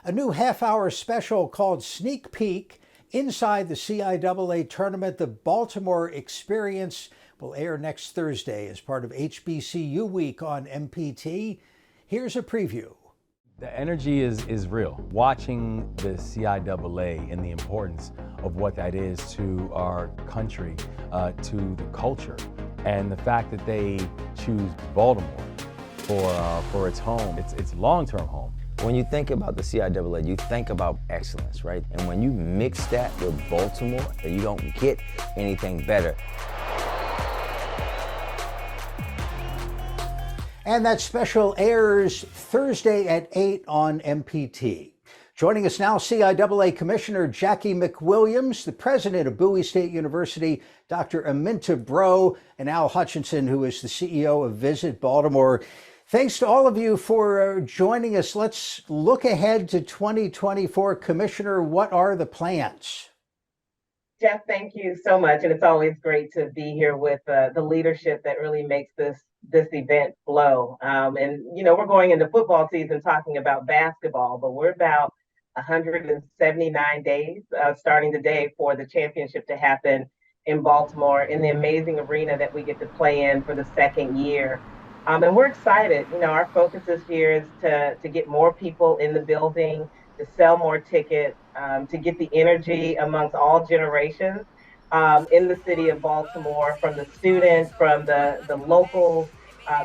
A new half-hour special called Sneak Peek Inside the CIAA Tournament, the Baltimore Experience, will air next Thursday as part of HBCU Week on MPT. Here's a preview. The energy is real. Watching the CIAA and the importance of what that is to our country, to the culture, and the fact that they choose Baltimore for its home, its long-term home. When you think about the CIAA, you think about excellence, right? And when you mix that with Baltimore, you don't get anything better. And that special airs Thursday at 8 on MPT. Joining us now, CIAA Commissioner Jackie McWilliams, the president of Bowie State University, Dr. Aminta Breaux, and Al Hutchinson, who is the CEO of Visit Baltimore. Thanks to all of you for joining us. Let's look ahead to 2024. Commissioner, what are the plans? Jeff, thank you so much. And it's always great to be here with the leadership that really makes this event flow. And, you know, we're going into football season talking about basketball, but we're about 179 days starting today for the championship to happen in Baltimore in the amazing arena that we get to play in for the second year. And we're excited. You know, our focus this year is to get more people in the building, to sell more tickets, to get the energy amongst all generations in the city of Baltimore, from the students, from the locals,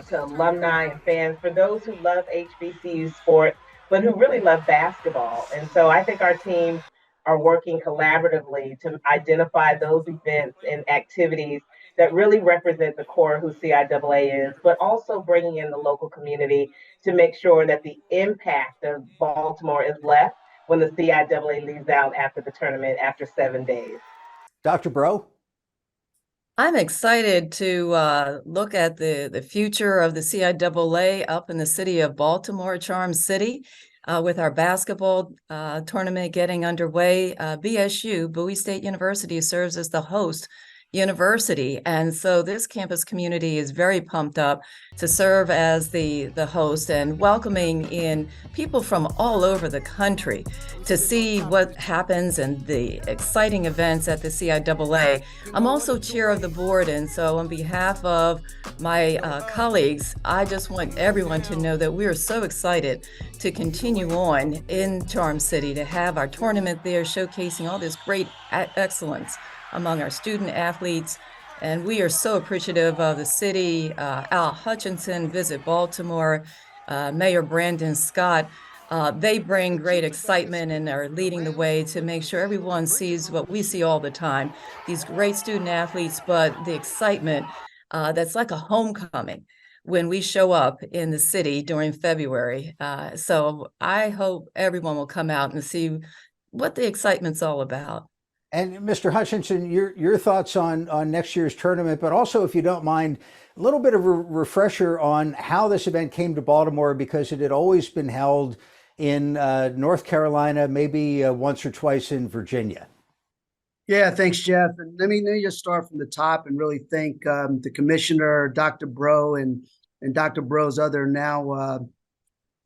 to alumni and fans, for those who love HBCU sport, but who really love basketball. And so I think our teams are working collaboratively to identify those events and activities that really represent the core of who CIAA is, but also bringing in the local community to make sure that the impact of Baltimore is left when the CIAA leaves out after the tournament after 7 days. Dr. Breaux? I'm excited to look at the future of the CIAA up in the city of Baltimore, Charm City, with our basketball tournament getting underway. BSU, Bowie State University, serves as the host university, and so this campus community is very pumped up to serve as the host and welcoming in people from all over the country to see what happens and the exciting events at the CIAA. I'm also chair of the board, and so on behalf of my colleagues, I just want everyone to know that we are so excited to continue on in Charm City, to have our tournament there showcasing all this great excellence among our student athletes. And we are so appreciative of the city, Al Hutchinson, Visit Baltimore, Mayor Brandon Scott. They bring great excitement and are leading the way to make sure everyone sees what we see all the time, these great student athletes, but the excitement that's like a homecoming when we show up in the city during February. So I hope everyone will come out and see what the excitement's all about. And Mr. Hutchinson, your thoughts on next year's tournament, but also, if you don't mind, a little bit of a refresher on how this event came to Baltimore, because it had always been held in North Carolina, maybe once or twice in Virginia. Yeah, thanks, Jeff. And let me just start from the top and really thank the commissioner, Dr. Breaux, and Dr. Breaux's other now,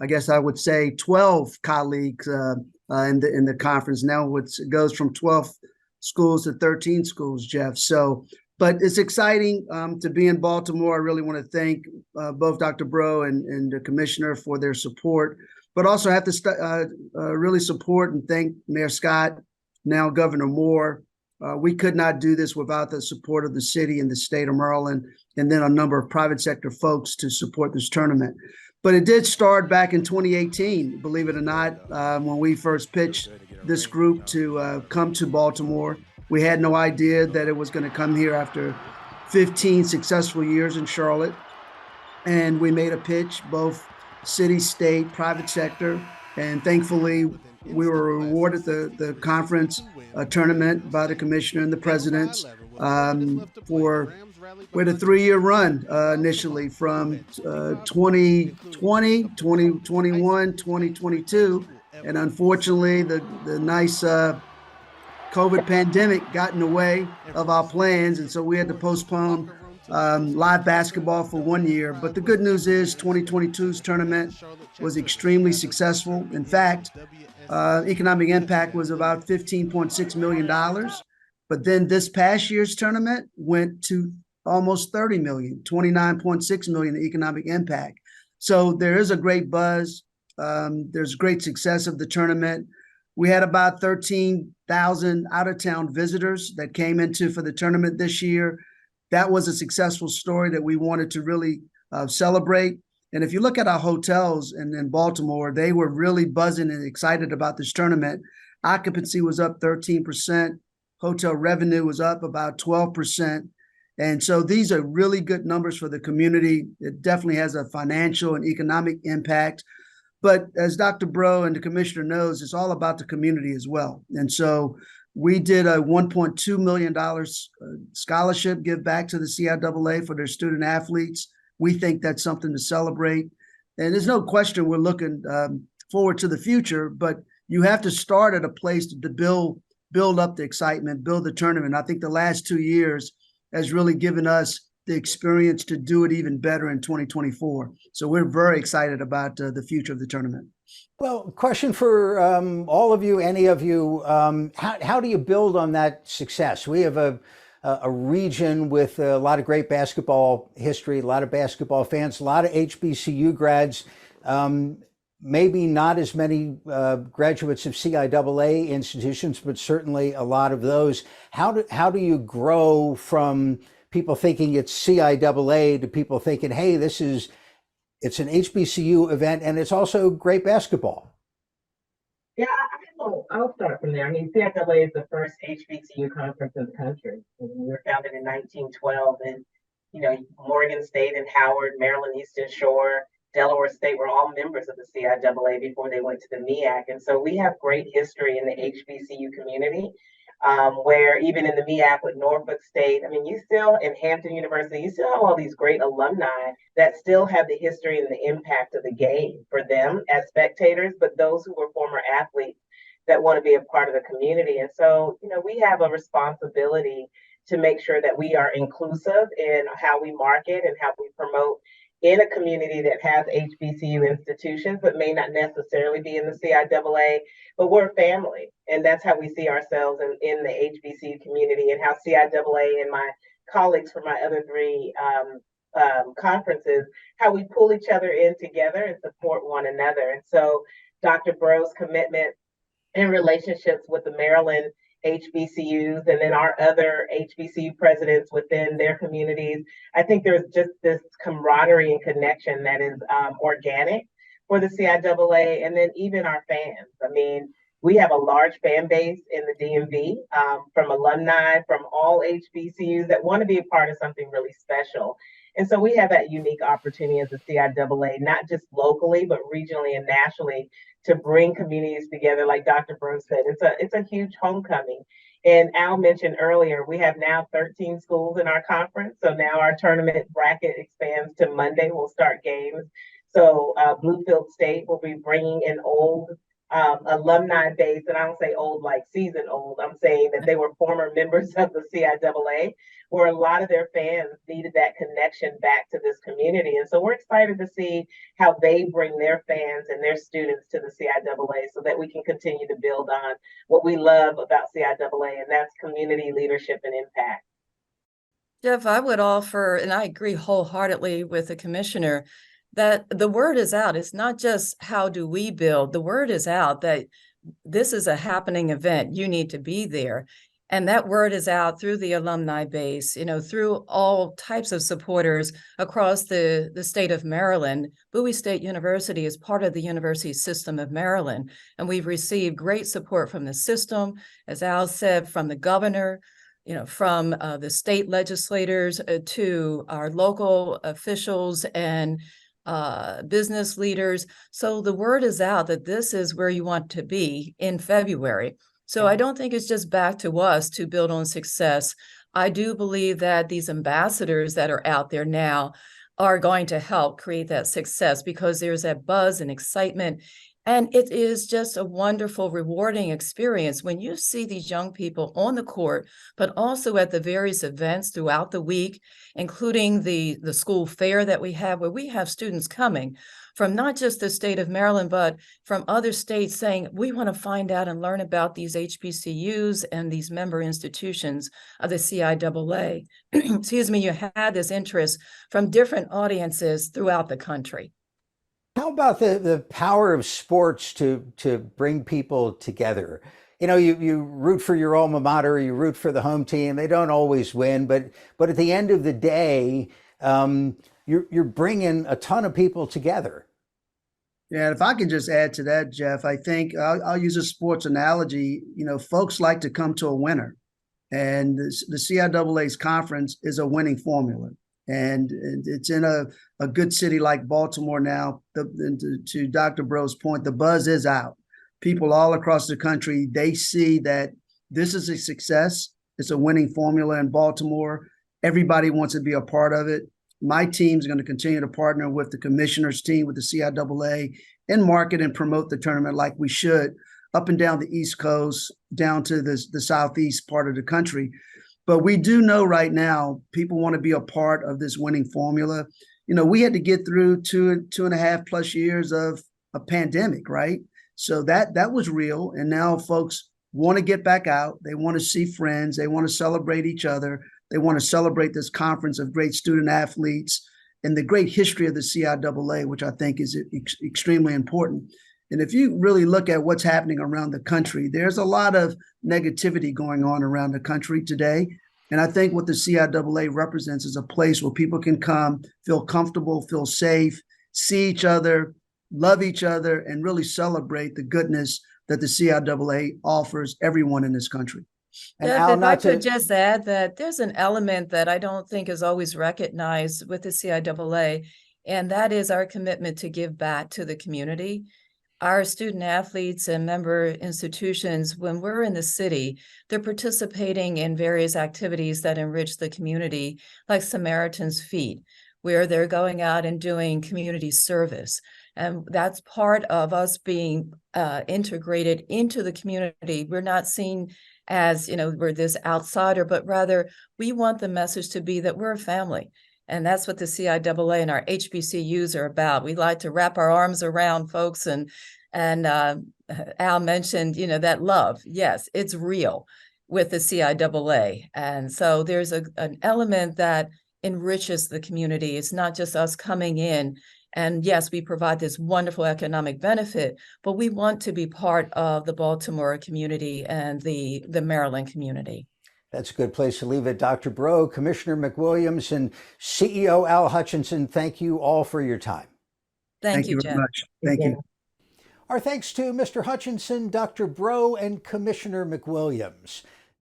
I guess I would say 12 colleagues in the conference. Now it goes from 12 schools to 13 schools, Jeff. So, but it's exciting to be in Baltimore. I really want to thank both Dr. Breaux and the commissioner for their support, but also have to really support and thank Mayor Scott, now Governor Moore. We could not do this without the support of the city and the state of Maryland, and then a number of private sector folks to support this tournament. But it did start back in 2018, believe it or not, when we first pitched this group to come to Baltimore. We had no idea that it was going to come here after 15 successful years in Charlotte. And we made a pitch, both city, state, private sector. And thankfully, we were rewarded the conference tournament by the commissioner and the presidents with a 3-year run initially from 2020, 2021, 2022. And unfortunately, the nice COVID pandemic got in the way of our plans. And so we had to postpone live basketball for 1 year. But the good news is 2022's tournament was extremely successful. In fact, economic impact was about $15.6 million. But then this past year's tournament went to almost 30 million, 29.6 million in economic impact. So there is a great buzz. There's great success of the tournament. We had about 13,000 out-of-town visitors that came into for the tournament this year. That was a successful story that we wanted to really celebrate. And if you look at our hotels in Baltimore, they were really buzzing and excited about this tournament. Occupancy was up 13%. Hotel revenue was up about 12%. And so these are really good numbers for the community. It definitely has a financial and economic impact. But as Dr. Bro and the commissioner knows, it's all about the community as well. And so we did a $1.2 million scholarship give back to the CIAA for their student athletes. We think that's something to celebrate. And there's no question we're looking forward to the future, but you have to start at a place to build up the excitement, build the tournament. I think the last 2 years has really given us the experience to do it even better in 2024. So we're very excited about the future of the tournament. Well, question for all of you, any of you, how do you build on that success? We have a region with a lot of great basketball history, a lot of basketball fans, a lot of HBCU grads, maybe not as many graduates of CIAA institutions, but certainly a lot of those. How do you grow from people thinking it's CIAA to people thinking, hey, it's an HBCU event and it's also great basketball? Yeah, I'll start from there. I mean, CIAA is the first HBCU conference in the country. We were founded in 1912, and Morgan State and Howard, Maryland Eastern Shore, Delaware State were all members of the CIAA before they went to the MEAC. And so we have great history in the HBCU community, where even in the MEAC with Norfolk State, I mean, you still, in Hampton University, you still have all these great alumni that still have the history and the impact of the game for them as spectators, but those who were former athletes that want to be a part of the community. And so, we have a responsibility to make sure that we are inclusive in how we market and how we promote in a community that has HBCU institutions, but may not necessarily be in the CIAA, but we're a family. And that's how we see ourselves in the HBCU community, and how CIAA and my colleagues from my other three conferences, how we pull each other in together and support one another. And so Dr. Bro's commitment and relationships with the Maryland HBCUs and then our other HBCU presidents within their communities, I think there's just this camaraderie and connection that is organic for the CIAA, and then even our fans. I mean, we have a large fan base in the DMV from alumni from all HBCUs that want to be a part of something really special. And so we have that unique opportunity as a CIAA, not just locally, but regionally and nationally, to bring communities together. Like Dr. Bro said, it's a huge homecoming. And Al mentioned earlier, we have now 13 schools in our conference. So now our tournament bracket expands to Monday. We'll start games. So Bluefield State will be bringing an old alumni base, and I don't say old like season old. I'm saying that they were former members of the CIAA, where a lot of their fans needed that connection back to this community. And so we're excited to see how they bring their fans and their students to the CIAA so that we can continue to build on what we love about CIAA, and that's community leadership and impact. Jeff, I would offer, and I agree wholeheartedly with the commissioner, that the word is out. It's not just how do we build. The word is out that this is a happening event. You need to be there. And that word is out through the alumni base, through all types of supporters across the state of Maryland. Bowie State University is part of the university system of Maryland. And we've received great support from the system, as Al said, from the governor, from the state legislators to our local officials and business leaders. So the word is out that this is where you want to be in February. So I don't think it's just back to us to build on success. I do believe that these ambassadors that are out there now are going to help create that success, because there's that buzz and excitement. And it is just a wonderful, rewarding experience when you see these young people on the court, but also at the various events throughout the week, including the school fair that we have, where we have students coming from not just the state of Maryland, but from other states saying, we want to find out and learn about these HBCUs and these member institutions of the CIAA. Excuse me, you had this interest from different audiences throughout the country. How about the power of sports to bring people together? You know, you root for your alma mater, you root for the home team. They don't always win, but at the end of the day, you're bringing a ton of people together. Yeah, if I can just add to that, Jeff, I think I'll use a sports analogy. You know, folks like to come to a winner, and the CIAA's conference is a winning formula. And it's in a good city like Baltimore now. To Dr. Bro's point, the buzz is out. People all across the country, they see that this is a success. It's a winning formula in Baltimore. Everybody wants to be a part of it. My team's going to continue to partner with the commissioner's team, with the CIAA, and market and promote the tournament like we should, up and down the East Coast, down to the southeast part of the country. But we do know right now people want to be a part of this winning formula. You know, we had to get through two and a half plus years of a pandemic, right? So that was real. And now folks want to get back out. They want to see friends. They want to celebrate each other. They want to celebrate this conference of great student athletes and the great history of the CIAA, which I think is extremely important. And if you really look at what's happening around the country, there's a lot of negativity going on around the country today. And I think what the CIAA represents is a place where people can come, feel comfortable, feel safe, see each other, love each other, and really celebrate the goodness that the CIAA offers everyone in this country. And Jeff, Al, if I could just add that there's an element that I don't think is always recognized with the CIAA, and that is our commitment to give back to the community. Our student athletes and member institutions, when we're in the city, they're participating in various activities that enrich the community, like Samaritan's Feet, where they're going out and doing community service. And that's part of us being integrated into the community. We're not seen as, you know, we're this outsider, but rather we want the message to be that we're a family. And that's what the CIAA and our HBCUs are about. We like to wrap our arms around folks, and Al mentioned, you know, that love. Yes, it's real with the CIAA. And so there's an element that enriches the community. It's not just us coming in. And yes, we provide this wonderful economic benefit, but we want to be part of the Baltimore community and the Maryland community. That's a good place to leave it. Dr. Bro, Commissioner McWilliams, and CEO Al Hutchinson, thank you all for your time. Thank you, very Jeff. much. Thank you. Our thanks to Mr. Hutchinson, Dr. Bro, and Commissioner McWilliams.